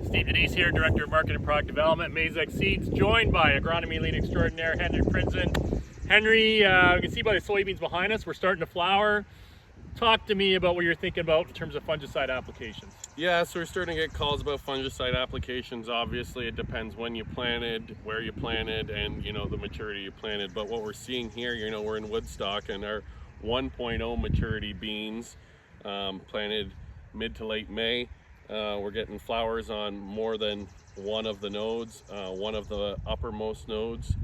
Steve Denise here, Director of Market and Product Development, Mazak Seeds, joined by Agronomy Lead Extraordinaire, Henry Prinzen. Henry, you can see by the soybeans behind us, we're starting to flower. Talk to me about what you're thinking about in terms of fungicide applications. Yeah, so we're starting to get calls about fungicide applications. Obviously, it depends when you planted, where you planted, and the maturity you planted. But what we're seeing here, we're in Woodstock, and our 1.0 maturity beans planted mid to late May. We're getting flowers on more than one of the nodes, one of the uppermost nodes.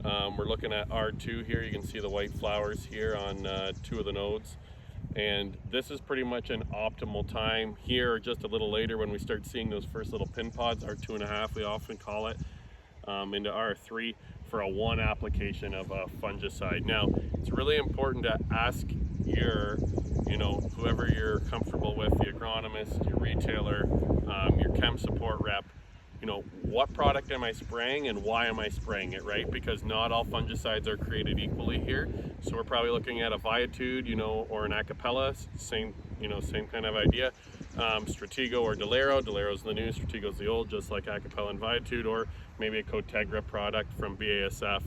We're looking at R2 here. You can see the white flowers here on 2 of the nodes. And this is pretty much an optimal time here, or just a little later when we start seeing those first little pin pods, R2.5 we often call it, into R3 for a 1 application of a fungicide. Now, it's really important to ask your, whoever you're comfortable with, the agronomist, your retailer, your chem support rep, what product am I spraying and why am I spraying it, right? Because not all fungicides are created equally here. So we're probably looking at a Viatude, or an Acapella, same kind of idea. Stratego or Delero. Delero's the new, Stratego's the old, just like Acapella and Viatude, or maybe a Cotegra product from BASF.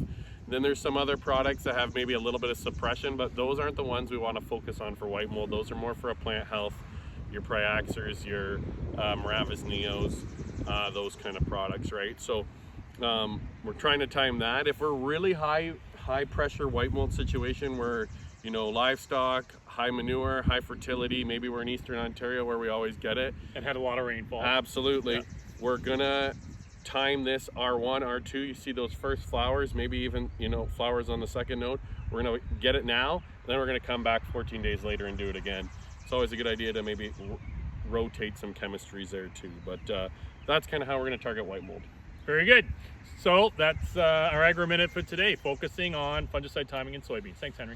Then there's some other products that have maybe a little bit of suppression, but those aren't the ones we want to focus on for white mold. Those are more for a plant health, your Priaxers, your Maravis Neos, those kind of products, right? So we're trying to time that. If we're really high pressure white mold situation where livestock, high manure, high fertility, maybe we're in Eastern Ontario where we always get it And had a lot of rainfall. Absolutely. Yeah. We're gonna time this R1, R2. You see those first flowers, maybe even flowers on the second node. We're gonna get it now, then we're gonna come back 14 days later and do it again. It's always a good idea to maybe rotate some chemistries there too, but that's kind of how we're going to target white mold. Very good. So that's our Agrominute for today, focusing on fungicide timing in soybeans. Thanks, Henry.